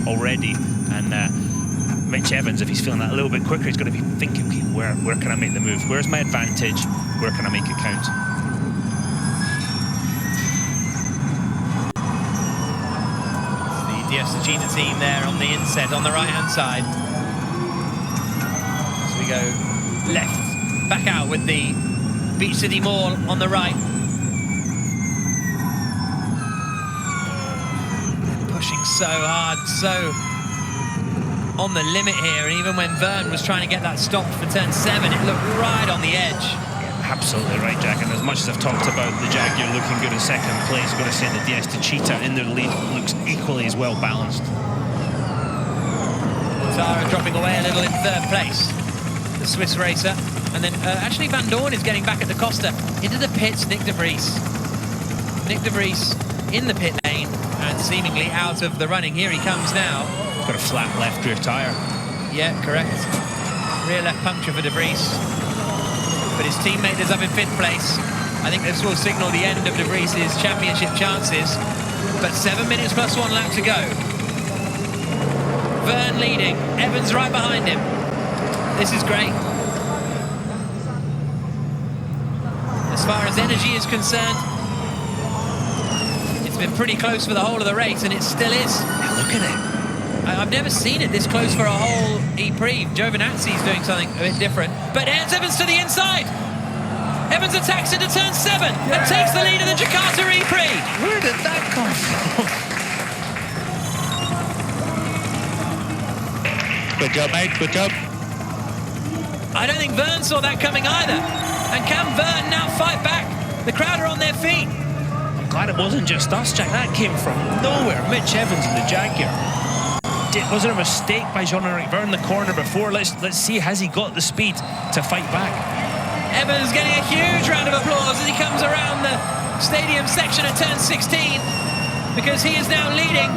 already. And Mitch Evans, if he's feeling that a little bit quicker, he's going to be thinking, okay, where can I make the move? Where's my advantage? Where can I make it count? The Jakarta team there on the inset on the right-hand side. So we go left, back out with the Beach City Mall on the right. Pushing so hard, so on the limit here, and even when Verne was trying to get that stop for turn 7, it looked right on the edge. Yeah, absolutely right, Jack, and as much as I've talked about the Jaguar looking good in second place, I've got to say the Jakarta in their lead looks equally as well balanced. Tara dropping away a little in third place, the Swiss racer, and then actually Van Dorn is getting back at the Costa. Into the pits, Nick de Vries. Nick de Vries in the pit lane and seemingly out of the running. Here he comes now. Got a flat left rear tyre. Yeah, correct. Rear left puncture for de Vries. But his teammate is up in 5th place. I think this will signal the end of de Vries' championship chances. But 7 minutes plus 1 lap to go. Verne leading, Evans right behind him. This is great. As far as energy is concerned, it's been pretty close for the whole of the race, and it still is. Yeah, look at it. I've never seen it this close for a whole E-Prix. Giovinazzi's doing something a bit different. But Evans to the inside. Evans attacks into turn 7 and takes the lead of the Jakarta E-Prix. Where did that come from? Good job, mate. Good job. I don't think Verne saw that coming either. And can Verne now fight back? The crowd are on their feet. I'm glad it wasn't just us, Jack. That came from nowhere. Mitch Evans in the Jaguar. Was there a mistake by Jean-Eric Verne in the corner before? Let's see, has he got the speed to fight back? Evans getting a huge round of applause as he comes around the stadium section at turn 16, because he is now leading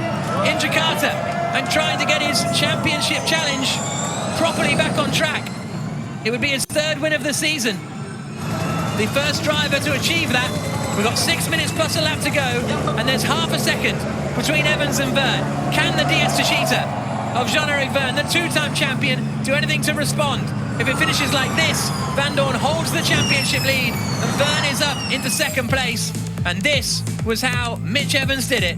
in Jakarta and trying to get his championship challenge properly back on track. It would be his 3rd win of the season. The first driver to achieve that. We've got 6 minutes plus a lap to go, and there's half a second between Evans and Verne. Can the Jakarta of Jean-Eric Verne, the 2-time champion, do anything to respond? If it finishes like this, Van Dorn holds the championship lead, and Verne is up into 2nd place. And this was how Mitch Evans did it.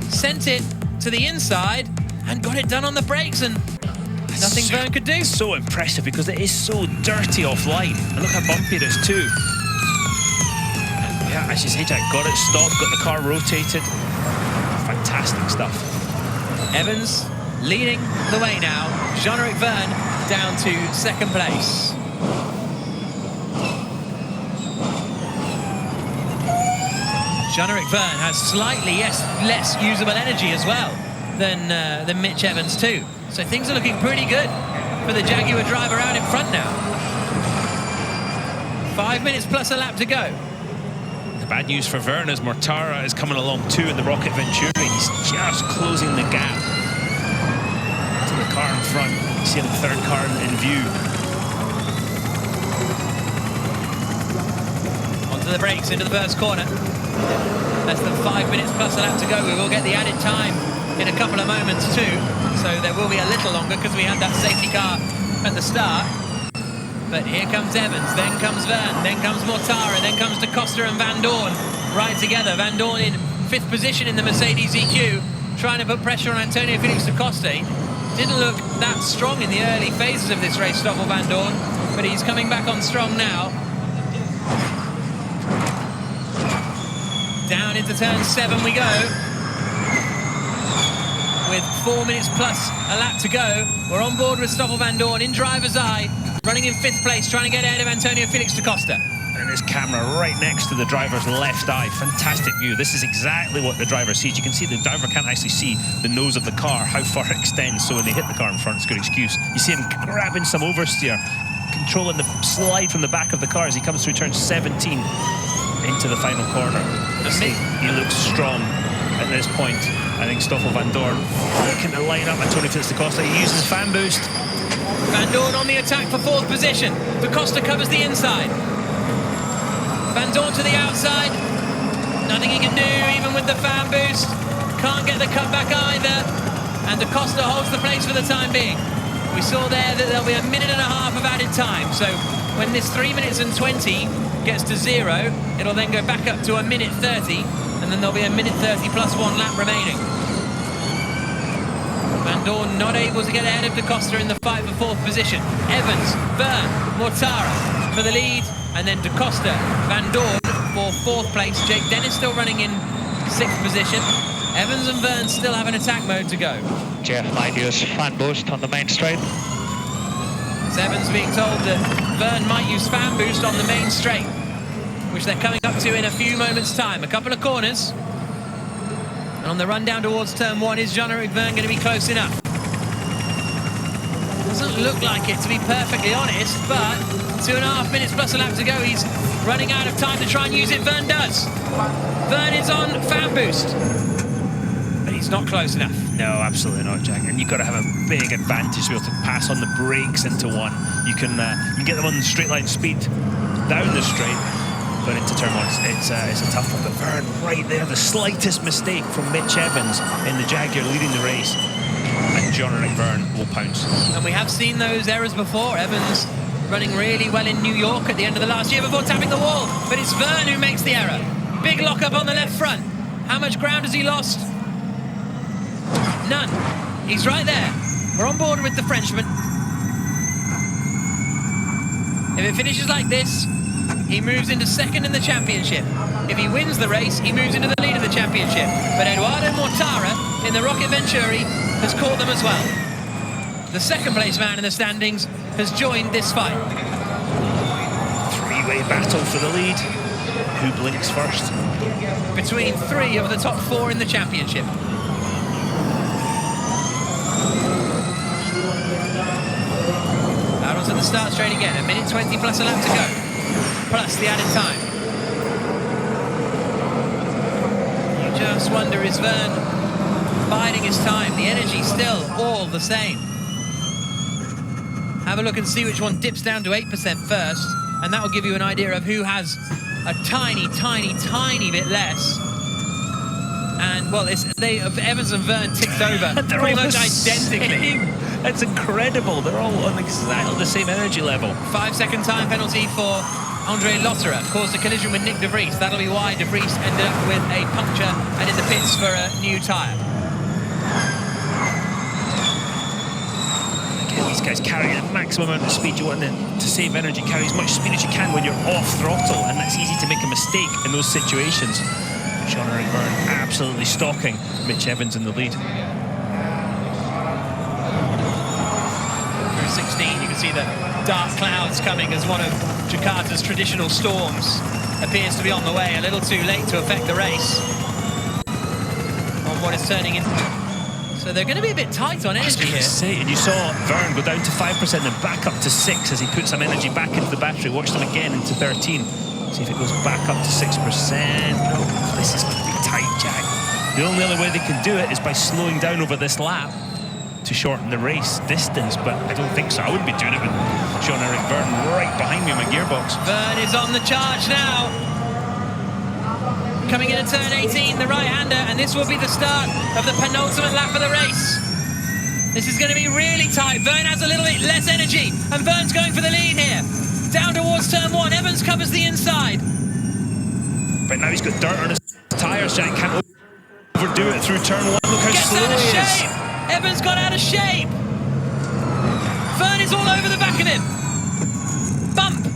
Sent it to the inside and got it done on the brakes, and nothing Verne could do. So impressive, because it is so dirty offline. And look how bumpy it is too. Yeah, as you say, Jack, got it stopped, got the car rotated. Fantastic stuff. Evans leading the way now. Jean-Eric Verne down to 2nd place. Jean-Eric Verne has slightly less usable energy as well than Mitch Evans too. So things are looking pretty good for the Jaguar driver out in front now. 5 minutes plus a lap to go. The bad news for Verne is Mortara is coming along too in the Rocket Venturi. He's just closing the gap to the car in front. You see the 3rd car in view. Onto the brakes, into the first corner. Less than 5 minutes plus a lap to go. We will get the added time in a couple of moments too. So there will be a little longer because we had that safety car at the start. But here comes Evans, then comes Verne, then comes Mortara, then comes Da Costa and Van Dorn right together. Van Dorn in 5th position in the Mercedes EQ, trying to put pressure on Antonio Felix da Costa. Didn't look that strong in the early phases of this race, Stoffel Van Dorn, but he's coming back on strong now. Down into turn 7 we go. With 4 minutes plus a lap to go, we're on board with Stoffel Van Dorn in driver's eye, running in 5th place, trying to get ahead of Antonio Felix da Costa. And his camera right next to the driver's left eye. Fantastic view. This is exactly what the driver sees. You can see the driver can't actually see the nose of the car, how far it extends, so when they hit the car in front, it's a good excuse. You see him grabbing some oversteer, controlling the slide from the back of the car as he comes through turn 17 into the final corner. He looks strong at this point. I think Stoffel Van Dorn looking to line up Antonio Felix da Costa. He uses fan boost. Van Dorn on the attack for 4th position. Da Costa covers the inside. Van Dorn to the outside. Nothing he can do, even with the fan boost. Can't get the cutback either. And And Da Costa holds the place for the time being. We saw there that there'll be a minute and a half of added time. So when this 3 minutes and 20 gets to 0, it'll then go back up to a minute 30, and then there'll be a minute 30 plus 1 lap remaining. Van Dorn not able to get ahead of Da Costa in the fight for 4th position. Evans, Vergne, Mortara for the lead, and then Da Costa, Van Dorn for 4th place. Jake Dennis still running in 6th position. Evans and Vergne still have an attack mode to go. Jeff might use fan boost on the main straight. As Evans being told that Vergne might use fan boost on the main straight, which they're coming up to in a few moments' time. A couple of corners. And on the run down towards turn 1, is Jean-Eric Vergne going to be close enough? Doesn't look like it, to be perfectly honest, but 2.5 minutes plus a lap to go. He's running out of time to try and use it. Vergne does. Vergne is on fan boost. But he's not close enough. No, absolutely not, Jack. And you've got to have a big advantage to be able to pass on the brakes into one. You can get them on the straight line speed down the straight, but into turn 1, it's a tough one. But Vergne right there, the slightest mistake from Mitch Evans in the Jaguar leading the race, and Jean-Eric Vergne will pounce. And we have seen those errors before. Evans running really well in New York at the end of the last year before tapping the wall, but it's Vergne who makes the error. Big lock-up on the left front. How much ground has he lost? None. He's right there. We're on board with the Frenchman. If it finishes like this, he moves into 2nd in the championship. If he wins the race, he moves into the lead of the championship. But Eduardo Mortara in the Rocket Venturi has caught them as well. The 2nd place man in the standings has joined this fight. Three-way battle for the lead. Who blinks first? Between 3 of the top 4 in the championship. Out onto the start straight again. A minute 20 plus a lap to go. Plus the added time. You just wonder, is Vergne biding his time? The energy still all the same. Have a look and see which one dips down to 8% first, and that will give you an idea of who has a tiny, tiny, tiny bit less. And, well, Evans and Vergne ticked over pretty much identically. That's incredible. They're all on exactly the same energy level. 5-second time penalty for Andre Lotterer. Caused a collision with Nick De Vries. That'll be why De Vries ended up with a puncture and in the pits for a new tyre. Again, these guys carry the maximum amount of speed. You want to save energy, carry as much speed as you can when you're off throttle, and that's easy to make a mistake in those situations. Jean-Eric Vergne absolutely stalking Mitch Evans in the lead. Through 16, you can see the dark clouds coming as one of Jakarta's traditional storms appears to be on the way. A little too late to affect the race on what is turning in. So they're going to be a bit tight on energy here. And you saw Vergne go down to 5% and back up to 6 as he put some energy back into the battery. Watch them again into 13. See if it goes back up to 6%. No, this is going to be tight, Jack. The only other way they can do it is by slowing down over this lap to shorten the race distance, but I don't think so. I wouldn't be doing it with Jean-Eric Vergne right behind me in my gearbox. Vergne is on the charge now. Coming into turn 18, the right-hander, and this will be the start of the penultimate lap of the race. This is going to be really tight. Vergne has a little bit less energy, and Vergne's going for the lead here. Down towards turn 1, Evans covers the inside. But now he's got dirt on his tyres, Jack. Can't overdo it through turn 1. Look how Gets slow out of he is. shape. Evans got out of shape. Vergne is all over the back of him. Bump.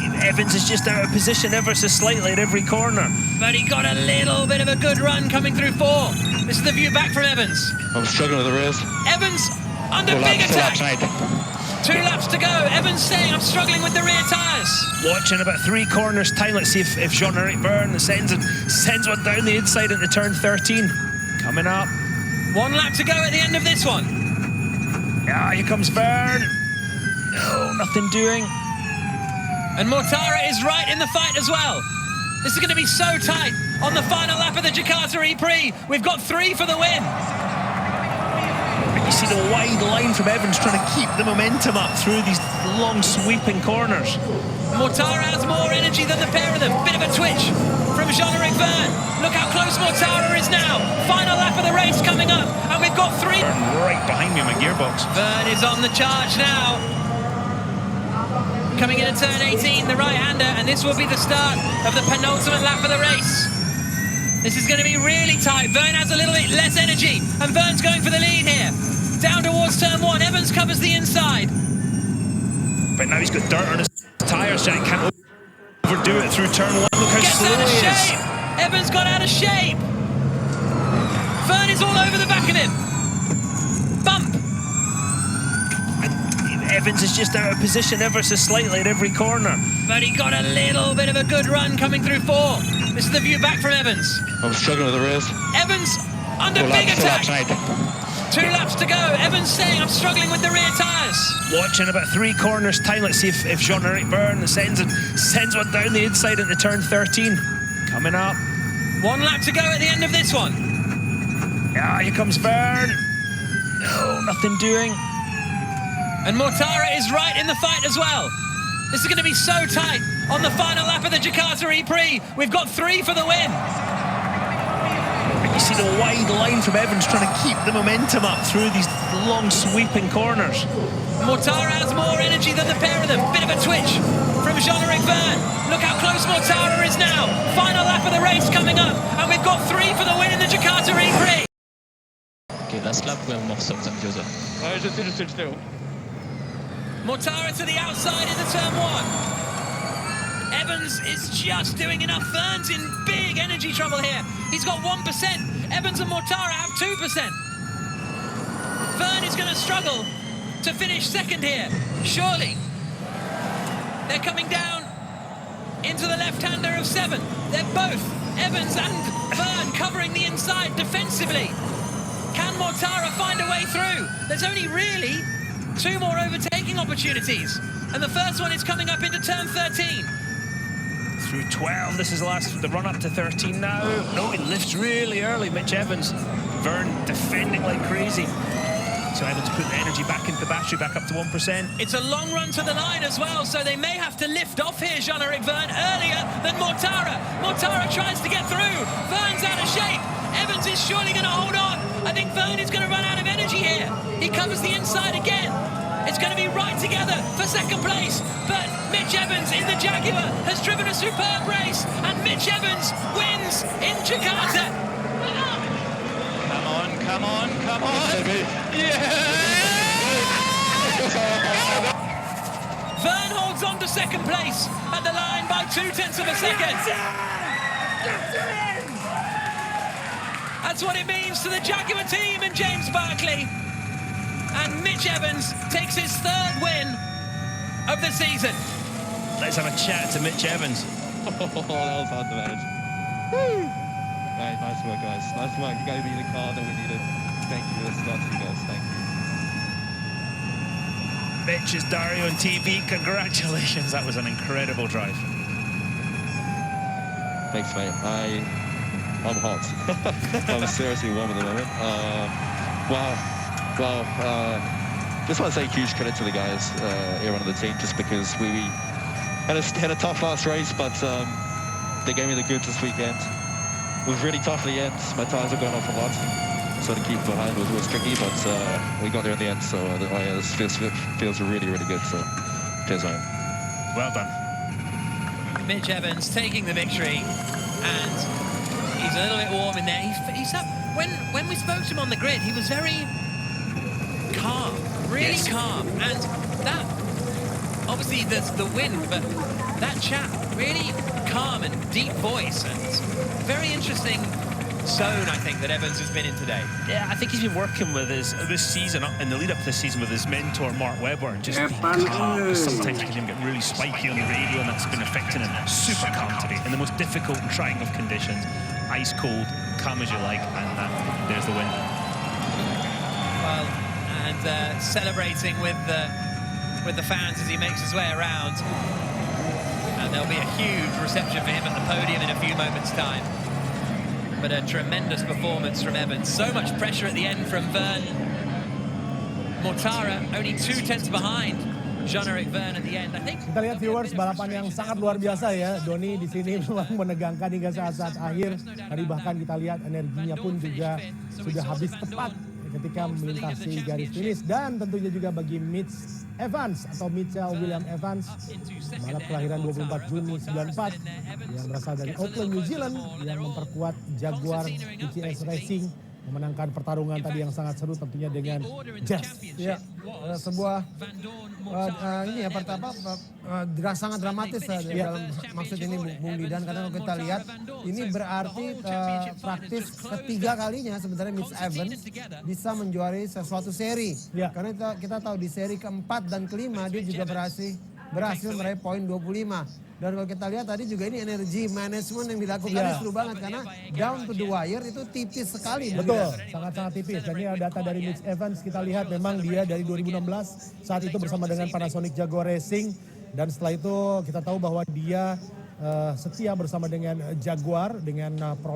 And Evans is just out of position ever so slightly at every corner. But he got a little bit of a good run coming through 4. This is the view back from Evans. I'm struggling with the race. Evans under big attack. 2 laps to go. Evans saying, I'm struggling with the rear tyres. Watching about 3 corners time. Let's see if Jean-Eric Vergne sends one down the inside into turn 13. Coming up. 1 lap to go at the end of this one. Yeah, here comes Vergne. No, nothing doing. And Mortara is right in the fight as well. This is going to be so tight on the final lap of the Jakarta E-Prix. We've got 3 for the win. You see the wide line from Evans trying to keep the momentum up through these long sweeping corners. Mortara has more energy than the pair of them. Bit of a twitch from Jean-Eric Vergne. Look how close Mortara is now. Final lap of the race coming up. right behind me in my gearbox. Verne is on the charge now. Coming into turn 18, the right-hander, and this will be the start of the penultimate lap of the race. This is going to be really tight. Verne has a little bit less energy, and Verne's going for the lead here. Down towards turn 1, Evans covers the inside. But now he's got dirt on his tyres, Jack. Can't overdo it through turn 1. Look how Gets slow out of he is. shape. Evans got out of shape. Verne is all over the back of him. Bump. And Evans is just out of position ever so slightly at every corner. But he got a little bit of a good run coming through 4. This is the view back from Evans. I'm struggling with the race. Evans under big attack. 2 laps to go. Evans saying, I'm struggling with the rear tyres. Watching about 3 corners time. Let's see if Jean-Eric Verne sends one down the inside into turn 13. Coming up. 1 lap to go at the end of this one. Ah, here comes Verne. No, nothing doing. And Mortara is right in the fight as well. This is going to be so tight on the final lap of the Jakarta E-Prix. We've got 3 for the win. And you see the wide line from Evans trying to keep the momentum up through these long sweeping corners. Mortara has more energy than the pair of them. Bit of a twitch from Jean-Eric Verne. Look how close Mortara is now. Final lap of the race coming up. And we've got 3 for the win in the Jakarta E-Prix. Ok, last lap ou un morceau, ça me dit Je sais où. Mortara to the outside into turn 1. Evans is just doing enough. Verne's in big energy trouble here. He's got 1%. Evans and Mortara have 2%. Verne is going to struggle to finish second here, surely. They're coming down into the left-hander of 7. They're both, Evans and Verne, covering the inside defensively. Can Mortara find a way through? There's only really 2 more overtaking opportunities. And the first one is coming up into turn 13. Through 12, this is the run up to 13 now. No, he lifts really early, Mitch Evans. Verne defending like crazy. So Evans put the energy back into the battery, back up to 1%. It's a long run to the line as well, so they may have to lift off here, Jean-Eric Verne, earlier than Mortara. Mortara tries to get through. Verne's out of shape. Evans is surely going to hold on. I think Verne is going to run out of energy here. He covers the inside again. It's going to be right together for second place. But Mitch Evans in the Jaguar has driven a superb race, and Mitch Evans wins in Jakarta. Come on. Verne holds on to second place at the line by 0.2 of a second. That's what it means to the Jaguar team and James Barkley. And Mitch Evans takes his 3rd win of the season. Let's have a chat to Mitch Evans. That was hard to manage. Right, nice work, guys. Nice work. You gave me the car that we needed. Thank you for the start to you guys. Thank you. Mitch is Dario on TV. Congratulations. That was an incredible drive. Thanks, mate. I'm hot. I'm seriously warm at the moment. Just want to say huge credit to the guys here on the team, just because we had a tough last race, but they gave me the goods this weekend. It was really tough at the end. My tyres have gone off a lot, so to keep behind was tricky, but we got there in the end, so this feels really, really good. So cheers, man. Well done. Mitch Evans taking the victory, and he's a little bit warm in there. He's up. When we spoke to him on the grid, he was very calm, really calm, and that obviously there's the wind, but that chat really calm and deep voice, and very interesting zone, I think, that Evans has been in today. Yeah, I think he's been working with this season, in the lead up to this season, with his mentor Mark Webber, and just being calm, because sometimes you can get really spiky on the radio, and that's been affecting him. Super calm today in the most difficult and trying of conditions. Ice cold, calm as you like, and there's the win. Well, and celebrating with the fans as he makes his way around. And there'll be a huge reception for him at the podium in a few moments' time. But a tremendous performance from Evans. So much pressure at the end from Verne. Mortara only 0.2 behind Jean-Eric Verne at the end. I think. Kita lihat viewers, balapan yang sangat luar biasa ya. Doni di sini memang menegangkan hingga saat-saat akhir. Tadi bahkan kita lihat energinya pun juga sudah habis tepat. ketika melintasi garis finish. Dan tentunya juga bagi Mitch Evans atau Mitchell William Evans, balap kelahiran 24 Juni 94 yang berasal dari Auckland, New Zealand, yang memperkuat Jaguar PCS Racing, memenangkan pertarungan tadi yang sangat seru tentunya dengan Jazz. Ya, sebuah ini ya pertama sangat dramatis dalam maksud ini Bung Didan, karena kalau kita lihat ini berarti praktis ketiga kalinya sebenarnya Mitch Evans bisa menjuarai sesuatu seri. Ya. Karena kita tahu di seri keempat dan kelima dia juga berhasil meraih poin 25. Dan kalau kita lihat tadi juga ini energi manajemen yang dilakukan ini seru banget karena down to the wire itu tipis sekali. Betul, sangat-sangat tipis. Dan ini data dari Mitch Evans, kita lihat memang dia dari 2016 saat itu bersama dengan Panasonic Jaguar Racing. Dan setelah itu kita tahu bahwa dia setia bersama dengan Jaguar dengan perolehan